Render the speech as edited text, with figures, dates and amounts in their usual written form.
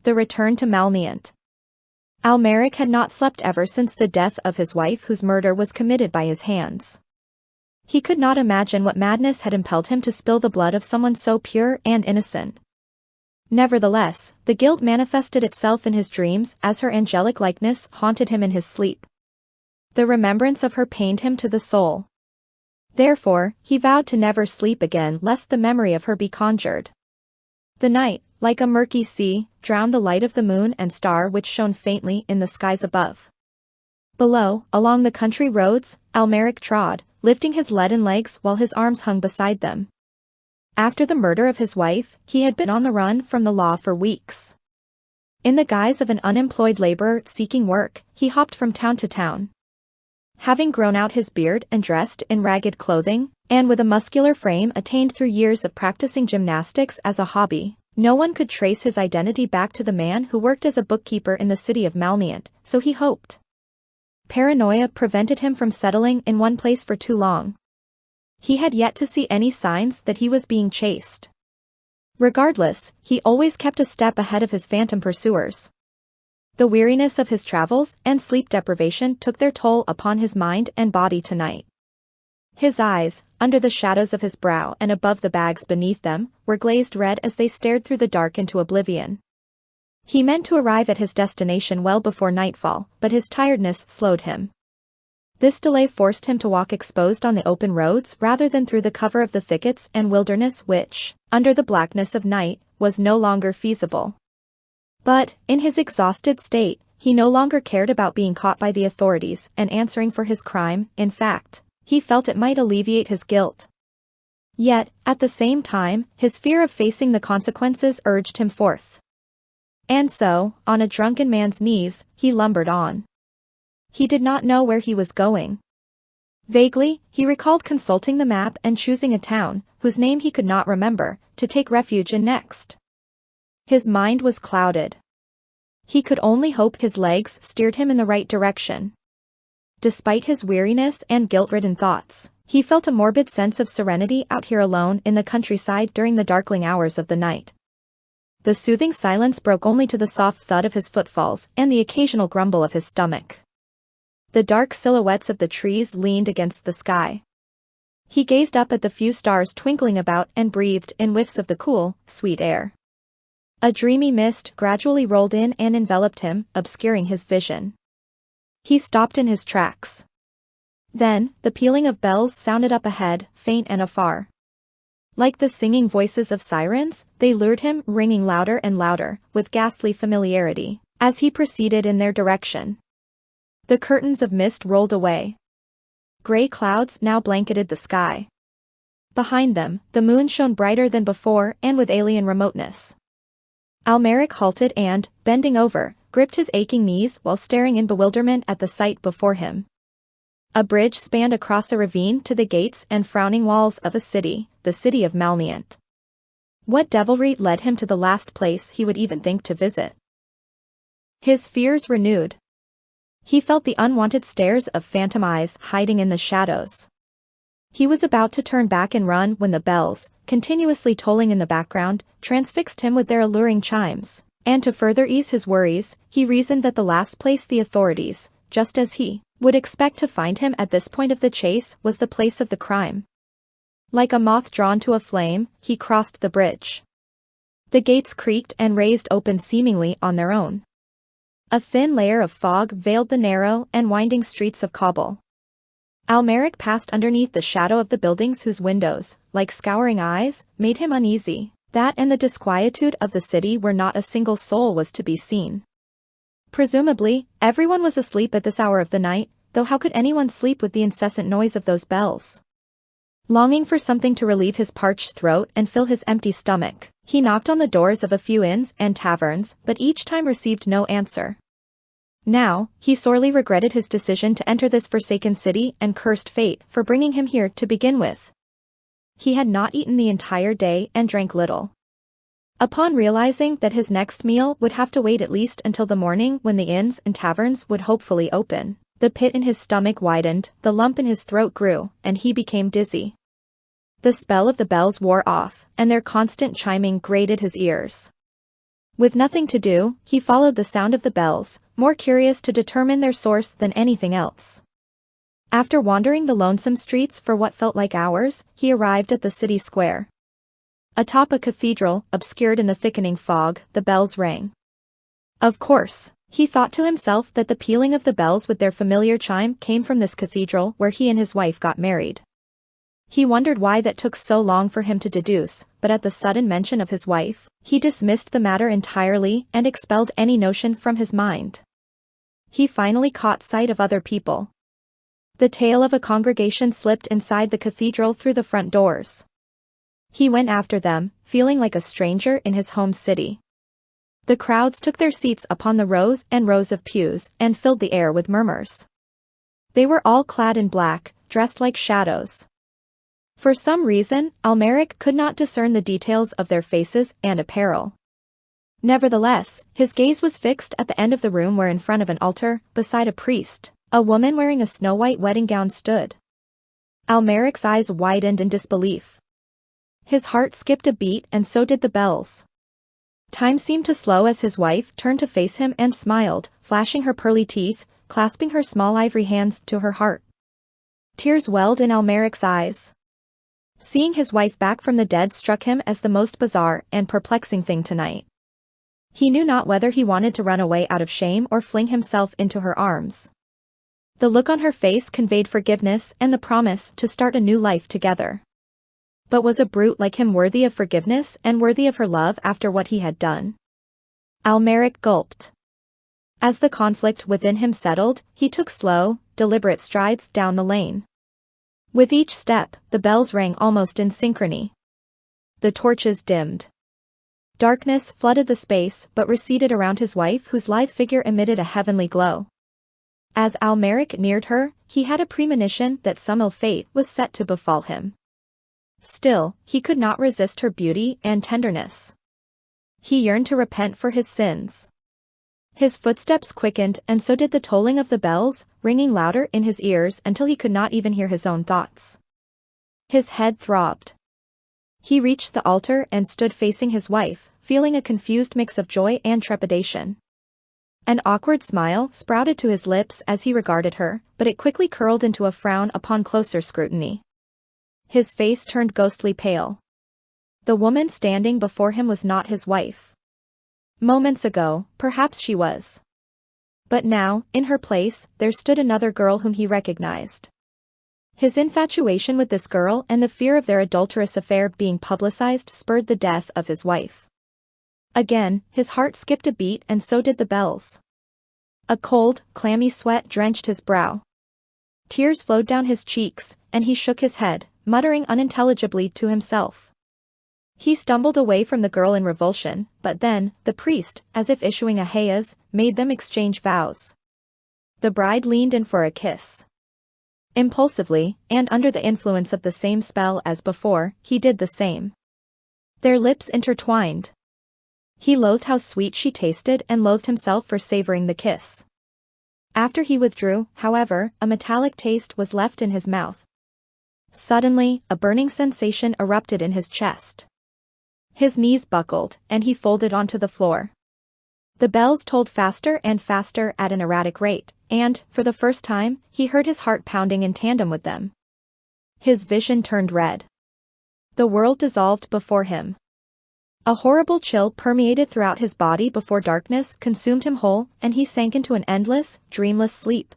The Return to Malneant. Almeric had not slept ever since the death of his wife, whose murder was committed by his hands. He could not imagine what madness had impelled him to spill the blood of someone so pure and innocent. Nevertheless, the guilt manifested itself in his dreams as her angelic likeness haunted him in his sleep. The remembrance of her pained him to the soul. Therefore, he vowed to never sleep again lest the memory of her be conjured. The night, like a murky sea, drowned the light of the moon and star which shone faintly in the skies above. Below, along the country roads, Almeric trod, lifting his leaden legs while his arms hung beside them. After the murder of his wife, he had been on the run from the law for weeks. In the guise of an unemployed laborer seeking work, he hopped from town to town. Having grown out his beard and dressed in ragged clothing, and with a muscular frame attained through years of practicing gymnastics as a hobby, no one could trace his identity back to the man who worked as a bookkeeper in the city of Malneant, so he hoped. Paranoia prevented him from settling in one place for too long. He had yet to see any signs that he was being chased. Regardless, he always kept a step ahead of his phantom pursuers. The weariness of his travels and sleep deprivation took their toll upon his mind and body tonight. His eyes, under the shadows of his brow and above the bags beneath them, were glazed red as they stared through the dark into oblivion. He meant to arrive at his destination well before nightfall, but his tiredness slowed him. This delay forced him to walk exposed on the open roads rather than through the cover of the thickets and wilderness which, under the blackness of night, was no longer feasible. But, in his exhausted state, he no longer cared about being caught by the authorities and answering for his crime. In fact, he felt it might alleviate his guilt. Yet, at the same time, his fear of facing the consequences urged him forth. And so, on a drunken man's knees, he lumbered on. He did not know where he was going. Vaguely, he recalled consulting the map and choosing a town, whose name he could not remember, to take refuge in next. His mind was clouded. He could only hope his legs steered him in the right direction. Despite his weariness and guilt-ridden thoughts, he felt a morbid sense of serenity out here alone in the countryside during the darkling hours of the night. The soothing silence broke only to the soft thud of his footfalls and the occasional grumble of his stomach. The dark silhouettes of the trees leaned against the sky. He gazed up at the few stars twinkling about and breathed in whiffs of the cool, sweet air. A dreamy mist gradually rolled in and enveloped him, obscuring his vision. He stopped in his tracks. Then, the pealing of bells sounded up ahead, faint and afar. Like the singing voices of sirens, they lured him, ringing louder and louder, with ghastly familiarity, as he proceeded in their direction. The curtains of mist rolled away. Gray clouds now blanketed the sky. Behind them, the moon shone brighter than before and with alien remoteness. Almeric halted and, bending over, gripped his aching knees while staring in bewilderment at the sight before him. A bridge spanned across a ravine to the gates and frowning walls of a city, the city of Malneant. What devilry led him to the last place he would even think to visit? His fears renewed. He felt the unwanted stares of phantom eyes hiding in the shadows. He was about to turn back and run when the bells, continuously tolling in the background, transfixed him with their alluring chimes, and to further ease his worries, he reasoned that the last place the authorities, just as he, would expect to find him at this point of the chase was the place of the crime. Like a moth drawn to a flame, he crossed the bridge. The gates creaked and raised open seemingly on their own. A thin layer of fog veiled the narrow and winding streets of cobble. Almeric passed underneath the shadow of the buildings whose windows, like scouring eyes, made him uneasy, that and the disquietude of the city where not a single soul was to be seen. Presumably, everyone was asleep at this hour of the night, though how could anyone sleep with the incessant noise of those bells? Longing for something to relieve his parched throat and fill his empty stomach, he knocked on the doors of a few inns and taverns, but each time received no answer. Now, he sorely regretted his decision to enter this forsaken city and cursed fate for bringing him here to begin with. He had not eaten the entire day and drank little. Upon realizing that his next meal would have to wait at least until the morning when the inns and taverns would hopefully open, the pit in his stomach widened, the lump in his throat grew, and he became dizzy. The spell of the bells wore off, and their constant chiming grated his ears. With nothing to do, he followed the sound of the bells, more curious to determine their source than anything else. After wandering the lonesome streets for what felt like hours, he arrived at the city square. Atop a cathedral, obscured in the thickening fog, the bells rang. Of course, he thought to himself that the pealing of the bells with their familiar chime came from this cathedral where he and his wife got married. He wondered why that took so long for him to deduce, but at the sudden mention of his wife, he dismissed the matter entirely and expelled any notion from his mind. He finally caught sight of other people. The tail of a congregation slipped inside the cathedral through the front doors. He went after them, feeling like a stranger in his home city. The crowds took their seats upon the rows and rows of pews and filled the air with murmurs. They were all clad in black, dressed like shadows. For some reason, Almeric could not discern the details of their faces and apparel. Nevertheless, his gaze was fixed at the end of the room where in front of an altar, beside a priest, a woman wearing a snow-white wedding gown stood. Almeric's eyes widened in disbelief. His heart skipped a beat and so did the bells. Time seemed to slow as his wife turned to face him and smiled, flashing her pearly teeth, clasping her small ivory hands to her heart. Tears welled in Almeric's eyes. Seeing his wife back from the dead struck him as the most bizarre and perplexing thing tonight. He knew not whether he wanted to run away out of shame or fling himself into her arms. The look on her face conveyed forgiveness and the promise to start a new life together. But was a brute like him worthy of forgiveness and worthy of her love after what he had done? Almeric gulped. As the conflict within him settled, he took slow, deliberate strides down the lane. With each step, the bells rang almost in synchrony. The torches dimmed. Darkness flooded the space but receded around his wife whose lithe figure emitted a heavenly glow. As Almeric neared her, he had a premonition that some ill fate was set to befall him. Still, he could not resist her beauty and tenderness. He yearned to repent for his sins. His footsteps quickened and so did the tolling of the bells, ringing louder in his ears until he could not even hear his own thoughts. His head throbbed. He reached the altar and stood facing his wife, feeling a confused mix of joy and trepidation. An awkward smile sprouted to his lips as he regarded her, but it quickly curled into a frown upon closer scrutiny. His face turned ghostly pale. The woman standing before him was not his wife. Moments ago, perhaps she was. But now, in her place, there stood another girl whom he recognized. His infatuation with this girl and the fear of their adulterous affair being publicized spurred the death of his wife. Again, his heart skipped a beat and so did the bells. A cold, clammy sweat drenched his brow. Tears flowed down his cheeks, and he shook his head, muttering unintelligibly to himself. He stumbled away from the girl in revulsion, but then, the priest, as if issuing a hayas, made them exchange vows. The bride leaned in for a kiss. Impulsively, and under the influence of the same spell as before, he did the same. Their lips intertwined. He loathed how sweet she tasted and loathed himself for savoring the kiss. After he withdrew, however, a metallic taste was left in his mouth. Suddenly, a burning sensation erupted in his chest. His knees buckled, and he folded onto the floor. The bells tolled faster and faster at an erratic rate, and, for the first time, he heard his heart pounding in tandem with them. His vision turned red. The world dissolved before him. A horrible chill permeated throughout his body before darkness consumed him whole and he sank into an endless, dreamless sleep.